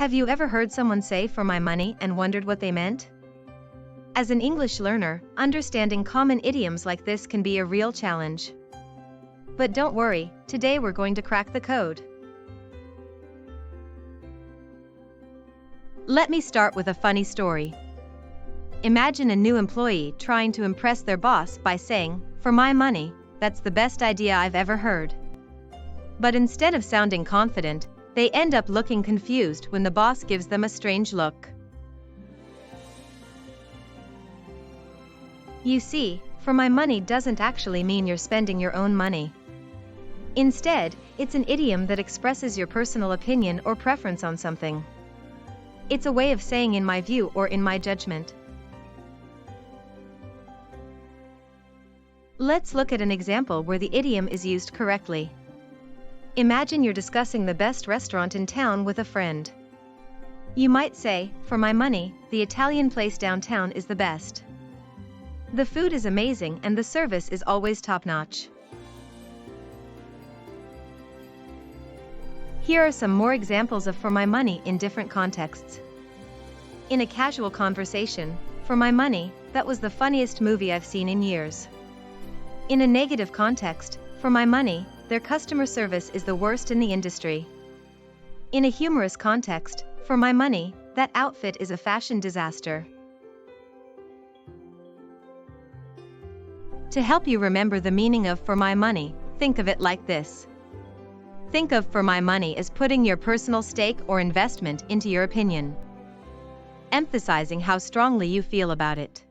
Have you ever heard someone say "for my money" and wondered what they meant? As an English learner, understanding common idioms like this can be a real challenge. But don't worry, today we're going to crack the code. Let me start with a funny story. Imagine a new employee trying to impress their boss by saying, "For my money, that's the best idea I've ever heard." But instead of sounding confident, they end up looking confused when the boss gives them a strange look. You see, "for my money" doesn't actually mean you're spending your own money. Instead, it's an idiom that expresses your personal opinion or preference on something. It's a way of saying "in my view" or "in my judgment." Let's look at an example where the idiom is used correctly. Imagine you're discussing the best restaurant in town with a friend. You might say, "For my money, the Italian place downtown is the best. The food is amazing and the service is always top-notch." Here are some more examples of "for my money" in different contexts. In a casual conversation, "For my money, that was the funniest movie I've seen in years." In a negative context, "For my money, their customer service is the worst in the industry." In a humorous context, "For my money, that outfit is a fashion disaster." To help you remember the meaning of "for my money," think of it like this. Think of "for my money" as putting your personal stake or investment into your opinion, emphasizing how strongly you feel about it.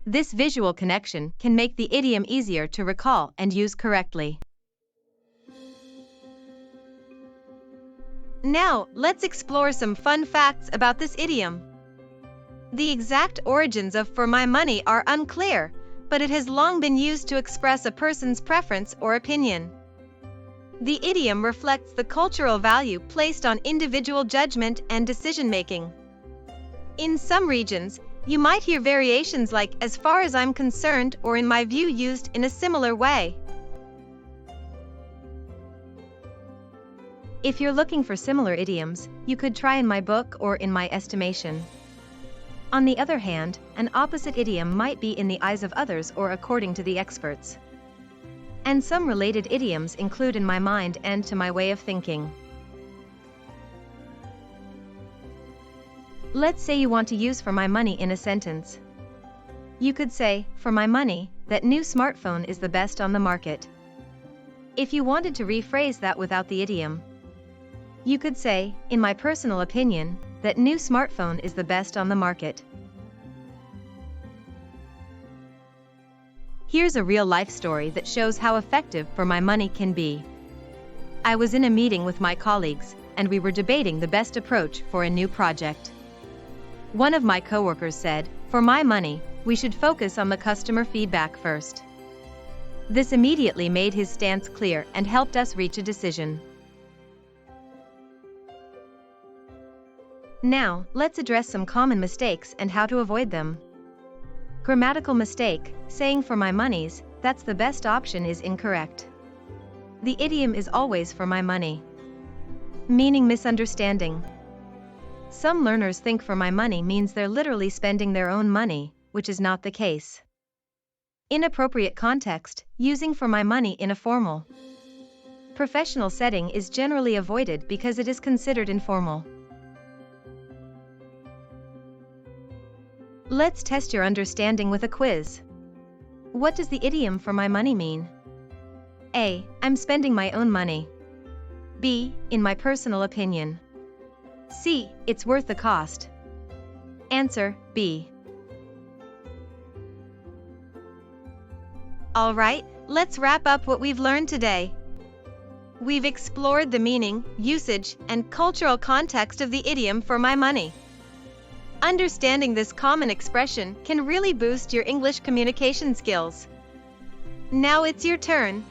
This visual connection can make the idiom easier to recall and use correctly. Now, let's explore some fun facts about this idiom. The exact origins of "for my money" are unclear, but it has long been used to express a person's preference or opinion. The idiom reflects the cultural value placed on individual judgment and decision-making. In some regions, you might hear variations like "as far as I'm concerned" or "in my view" used in a similar way. If you're looking for similar idioms, you could try "in my book" or "in my estimation." On the other hand, an opposite idiom might be "in the eyes of others" or "according to the experts." And some related idioms include "in my mind" and "to my way of thinking." Let's say you want to use "for my money" in a sentence. You could say, "For my money, that new smartphone is the best on the market." If you wanted to rephrase that without the idiom, you could say, "In my personal opinion, that new smartphone is the best on the market." Here's a real-life story that shows how effective "for my money" can be. I was in a meeting with my colleagues, and we were debating the best approach for a new project. One of my coworkers said, "For my money, we should focus on the customer feedback first." This immediately made his stance clear and helped us reach a decision. Now, let's address some common mistakes and how to avoid them. Grammatical mistake: saying "for my money's, that's the best option" is incorrect. The idiom is always "for my money." Meaning misunderstanding. Some learners think "for my money" means they're literally spending their own money, which is not the case. Inappropriate context: using "for my money" in a formal, professional setting is generally avoided because it is considered informal. Let's test your understanding with a quiz. What does the idiom "for my money" mean? A. I'm spending my own money. B. In my personal opinion. C. It's worth the cost. Answer: B. Alright, let's wrap up what we've learned today. We've explored the meaning, usage, and cultural context of the idiom "for my money." Understanding this common expression can really boost your English communication skills. Now it's your turn.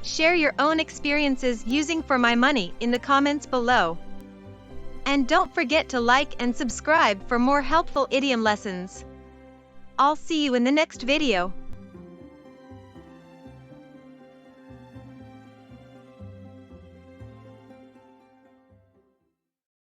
Share your own experiences using "for my money" in the comments below. And don't forget to like and subscribe for more helpful idiom lessons. I'll see you in the next video.